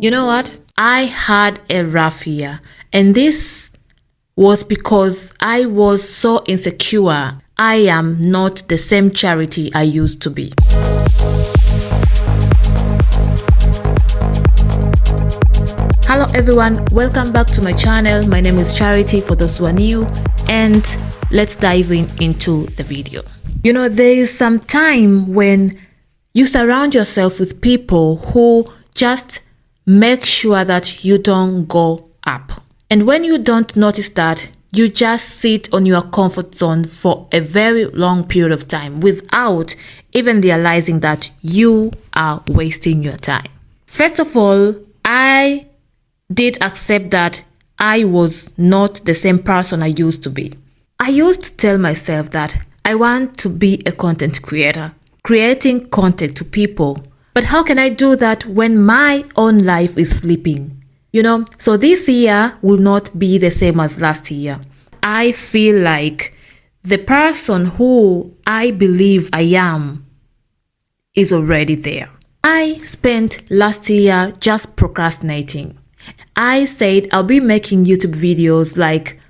You know what? I had a rough year, and this was because I was so insecure. I am not the same Charity I used to be. Hello everyone, welcome back to my channel. My name is Charity for those who are new, and let's dive into the video. You know, there is some time when you surround yourself with people who just make sure that you don't go up. And when you don't notice that, you just sit on your comfort zone for a very long period of time without even realizing that you are wasting your time. First of all, I did accept that I was not the same person I used to be. I used to tell myself that I want to be a content creator, creating content to people. But how can I do that when my own life is sleeping? You know, so this year will not be the same as last year. I feel like the person who I believe I am is already there. I spent last year just procrastinating. I said I'll be making YouTube videos, like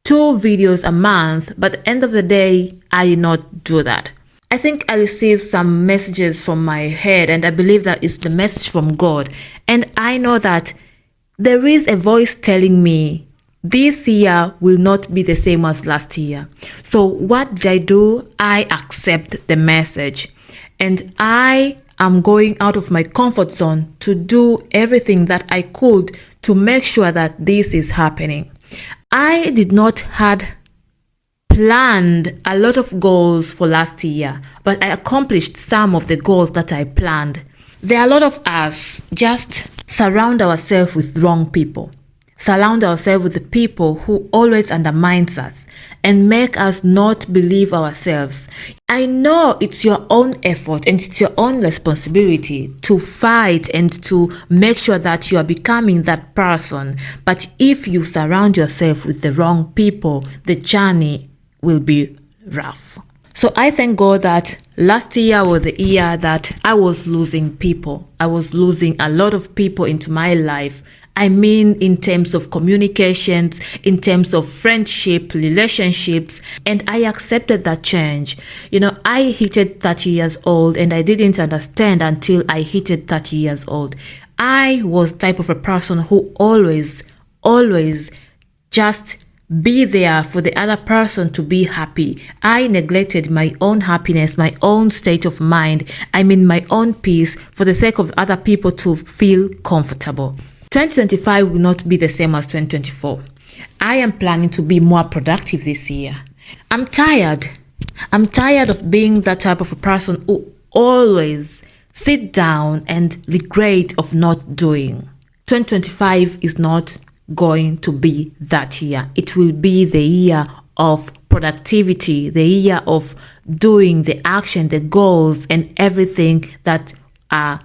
2 videos a month, but at the end of the day, I did not do that. I think I received some messages from my head, and I believe that it's the message from God. And I know that there is a voice telling me this year will not be the same as last year. So what did I do? I accept the message, and I am going out of my comfort zone to do everything that I could to make sure that this is happening. I did not had planned a lot of goals for last year, but I accomplished some of the goals that I planned. There are a lot of us just surround ourselves with wrong people, surround ourselves with the people who always undermines us and make us not believe ourselves. I know it's your own effort and it's your own responsibility to fight and to make sure that you are becoming that person. But if you surround yourself with the wrong people, the journey will be rough. So I thank God that last year was the year that I was losing people. I was losing a lot of people into my life. I mean, in terms of communications, in terms of friendship, relationships, and I accepted that change. You know, I hit 30 years old and I didn't understand until I hit 30 years old. I was type of a person who always just be there for the other person to be happy. I neglected my own happiness, my own state of mind, my own peace for the sake of other people to feel comfortable. 2025 will not be the same as 2024. I am planning to be more productive this year. I'm tired. I'm tired of being that type of a person who always sit down and regret of not doing. 2025 is not going to be that year. It will be the year of productivity, the year of doing the action, the goals, and everything that are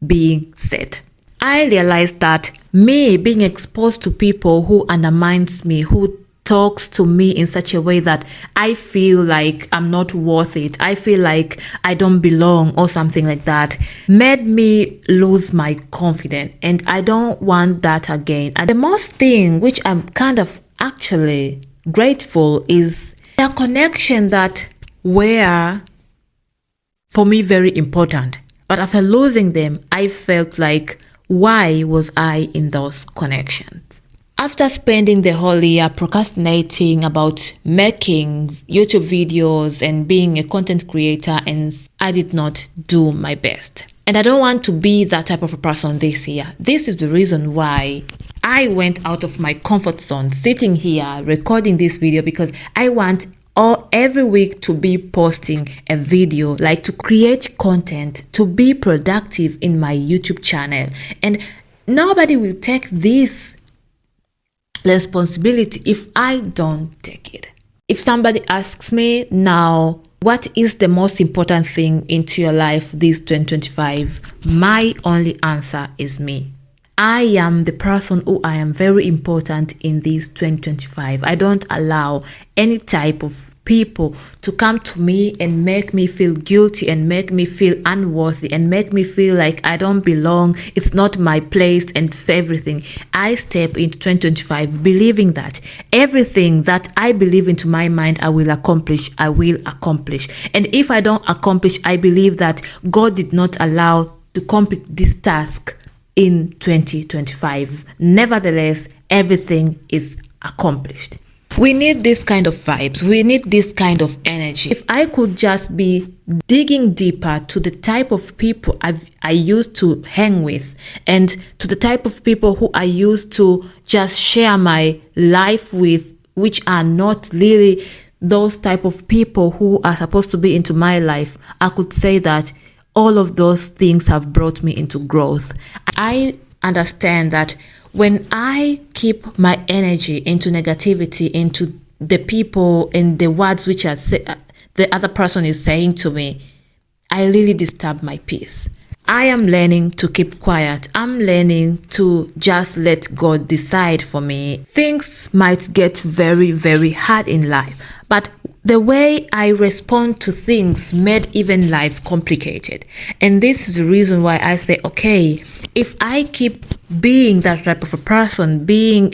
being set. I realized that me being exposed to people who undermines me, who talks to me in such a way that I feel like I'm not worth it, I feel like I don't belong or something like that, made me lose my confidence, and I don't want that again. And the most thing which I'm kind of actually grateful is the connection that were for me very important. But after losing them, I felt like, why was I in those connections? After spending the whole year procrastinating about making YouTube videos and being a content creator, and I did not do my best. And I don't want to be that type of a person this year. This is the reason why I went out of my comfort zone, sitting here recording this video, because I want every week to be posting a video, like to create content, to be productive in my YouTube channel. And nobody will take this responsibility if I don't take it. If somebody asks me now, what is the most important thing into your life this 2025? My only answer is me. I am the person who I am very important in this 2025. I don't allow any type of people to come to me and make me feel guilty and make me feel unworthy and make me feel like I don't belong. It's not my place and everything. I step into 2025 believing that everything that I believe into my mind I will accomplish, I will accomplish. And if I don't accomplish, I believe that God did not allow to complete this task in 2025. Nevertheless, everything is accomplished. We need this kind of vibes. We need this kind of energy. If I could just be digging deeper to the type of people I used to hang with and to the type of people who I used to just share my life with, which are not really those type of people who are supposed to be into my life, I could say that all of those things have brought me into growth. I understand that when I keep my energy into negativity, into the people and the words which the other person is saying to me, I really disturb my peace. I am learning to keep quiet. I'm learning to just let God decide for me. Things might get very, very hard in life, but the way I respond to things made even life complicated. And this is the reason why I say, okay, if I keep being that type of a person, being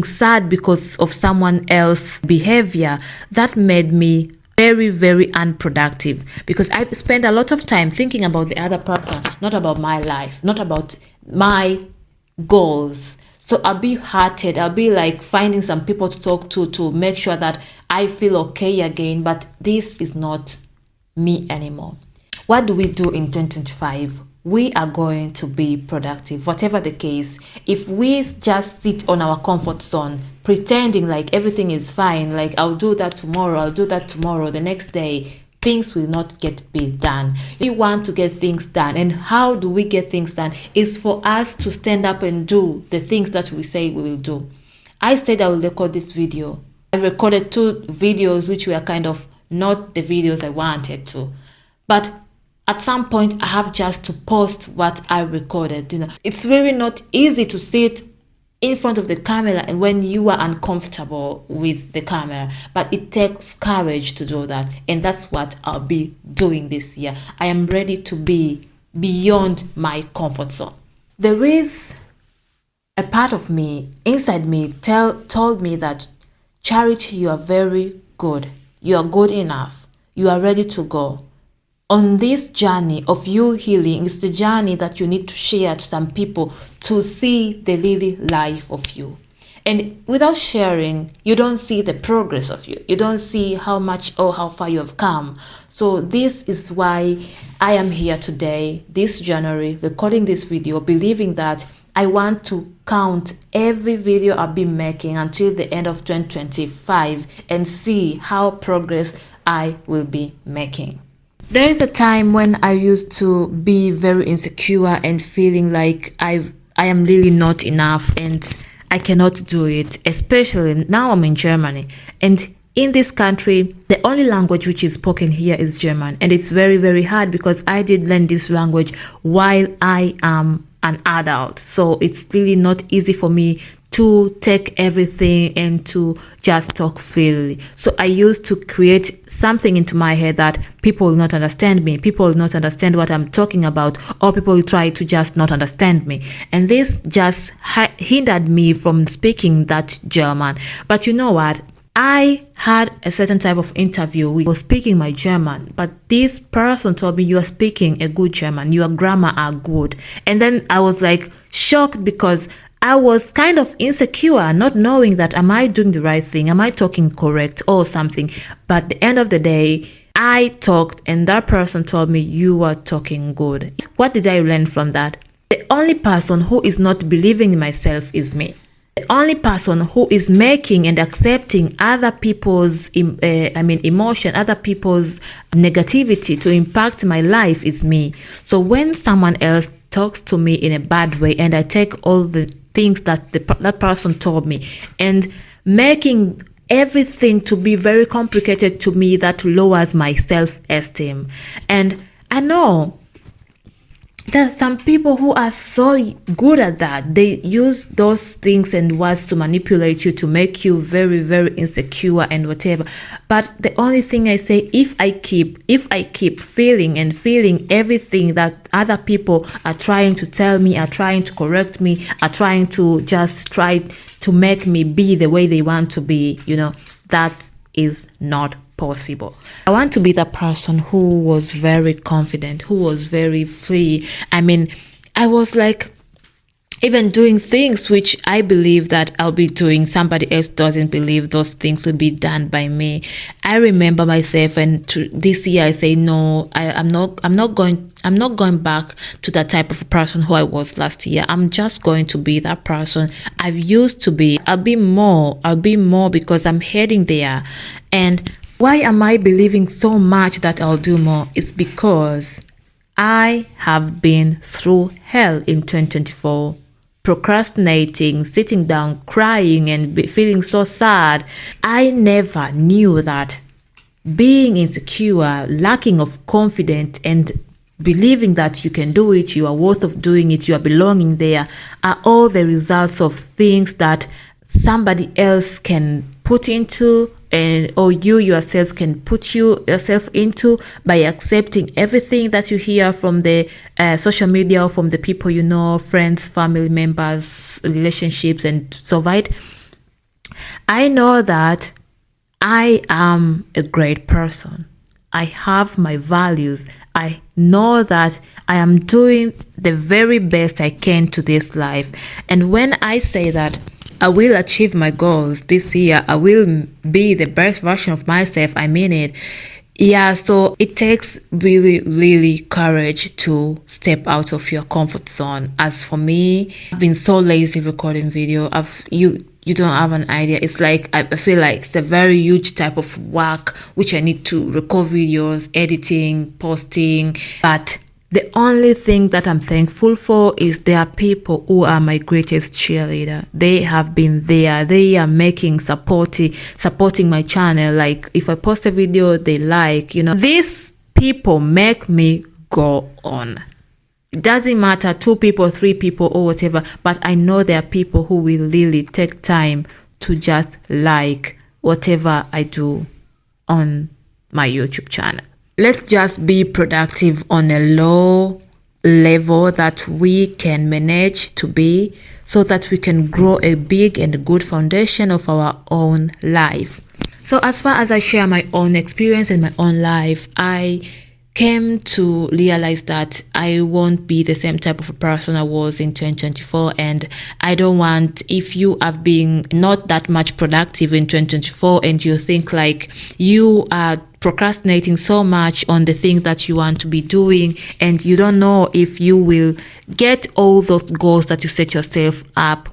sad because of someone else's behavior, that made me very, very unproductive, because I spend a lot of time thinking about the other person, not about my life, not about my goals. So I'll be hearted. I'll be like finding some people to talk to make sure that I feel okay again. But this is not me anymore. What do we do in 2025? We are going to be productive, whatever the case. If we just sit on our comfort zone, pretending like everything is fine, like I'll do that tomorrow, the next day, things will not get done. We want to get things done. And how do we get things done? It's for us to stand up and do the things that we say we will do. I said I will record this video. I recorded 2 videos which were kind of not the videos I wanted to. But at some point I have just to post what I recorded. It's really not easy to sit in front of the camera and when you are uncomfortable with the camera, but it takes courage to do that, and that's what I'll be doing this year. I am ready to be beyond my comfort zone. There is a part of me inside me told me that, Charity, you are very good, you are good enough, you are ready to go on this journey of you healing. It's the journey that you need to share to some people to see the really life of you. And without sharing, you don't see the progress of you. You don't see how much or how far you have come. So this is why I am here today, this January, recording this video, believing that I want to count every video I've been making until the end of 2025 and see how progress I will be making. There is a time when I used to be very insecure and feeling like I am really not enough and I cannot do it, especially now I'm in Germany. And in this country, the only language which is spoken here is German. And it's very, very hard because I did learn this language while I am an adult. So it's really not easy for me to take everything and to just talk freely. So I used to create something into my head that people will not understand me, people will not understand what I'm talking about, or people will try to just not understand me. And this just hindered me from speaking that German. But you know what? I had a certain type of interview. We were speaking my German, but this person told me, you are speaking a good German, your grammar are good. And then I was like shocked because I was kind of insecure, not knowing that am I doing the right thing? Am I talking correct or something? But at the end of the day, I talked and that person told me you are talking good. What did I learn from that? The only person who is not believing in myself is me. The only person who is making and accepting other people's emotion, other people's negativity to impact my life is me. So when someone else talks to me in a bad way and I take all the things that that person told me and making everything to be very complicated to me, that lowers my self-esteem. And I know There's some people who are so good at that. They use those things and words to manipulate you, to make you very, very insecure and whatever. But the only thing I say, if I keep feeling and feeling everything that other people are trying to tell me, are trying to correct me, are trying to just try to make me be the way they want to be, that is not possible. I want to be the person who was very confident, who was very free. I mean, I was like even doing things which I believe that I'll be doing, somebody else doesn't believe those things will be done by me. I remember myself, and this year I say no, I'm not going back to that type of a person who I was last year. I'm just going to be that person I used to be. I'll be more because I'm heading there. And why am I believing so much that I'll do more? It's because I have been through hell in 2024, procrastinating, sitting down, crying, and feeling so sad. I never knew that being insecure, lacking of confidence, and believing that you can do it, you are worth of doing it, you are belonging there, are all the results of things that somebody else can put into, and or you yourself can put yourself into by accepting everything that you hear from the social media, or from the people you know, friends, family members, relationships, and so on. I know that I am a great person. I have my values. I know that I am doing the very best I can to this life. And when I say that I will achieve my goals this year, I will be the best version of myself, I mean it. Yeah, so it takes really, really courage to step out of your comfort zone. As for me, I've been so lazy recording video. You don't have an idea. It's like I feel like it's a very huge type of work which I need to record videos, editing, posting. But the only thing that I'm thankful for is there are people who are my greatest cheerleader. They have been there. They are supporting my channel. Like if I post a video, they like, These people make me go on. It doesn't matter 2 people, 3 people, or whatever, but I know there are people who will really take time to just like whatever I do on my YouTube channel. Let's just be productive on a low level that we can manage to be, so that we can grow a big and good foundation of our own life. So as far as I share my own experience in my own life, I came to realize that I won't be the same type of a person I was in 2024. And I don't want, if you have been not that much productive in 2024 and you think like you are procrastinating so much on the thing that you want to be doing, and you don't know if you will get all those goals that you set yourself up,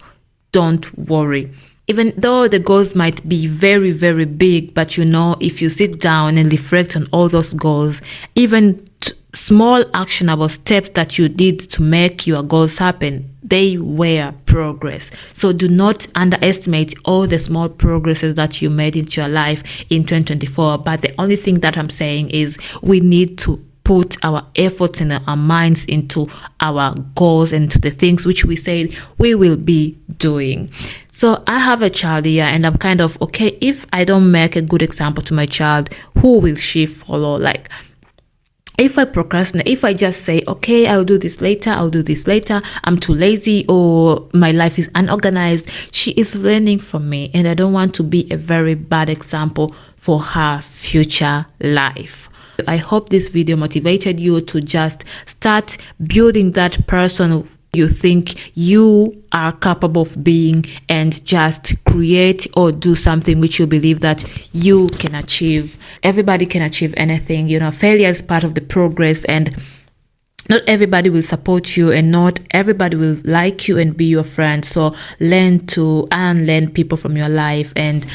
don't worry. Even though the goals might be very, very big, but if you sit down and reflect on all those goals, even small actionable steps that you did to make your goals happen, they were progress. So do not underestimate all the small progresses that you made into your life in 2024. But the only thing that I'm saying is we need to put our efforts and our minds into our goals and to the things which we said we will be doing. So I have a child here, and I'm kind of, okay, if I don't make a good example to my child, who will she follow? Like, if I procrastinate, if I just say, okay, I'll do this later, I'm too lazy, or my life is unorganized, she is learning from me, and I don't want to be a very bad example for her future life. I hope this video motivated you to just start building that person you think you are capable of being, and just create or do something which you believe that you can achieve. Everybody can achieve anything. Failure is part of the progress, and not everybody will support you, and not everybody will like you and be your friend. So learn to unlearn people from your life, and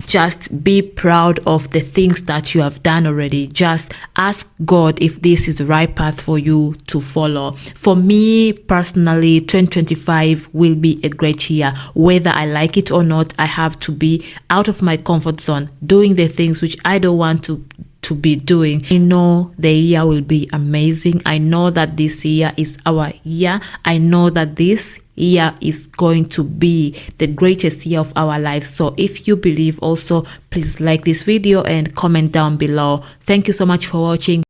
just be proud of the things that you have done already. Just ask God if this is the right path for you to follow. For me personally, 2025 will be a great year. Whether I like it or not, I have to be out of my comfort zone, doing the things which I don't want to to be doing. I know the year will be amazing. I know that this year is our year. I know that this year is going to be the greatest year of our lives. So if you believe also, please like this video and comment down below. Thank you so much for watching.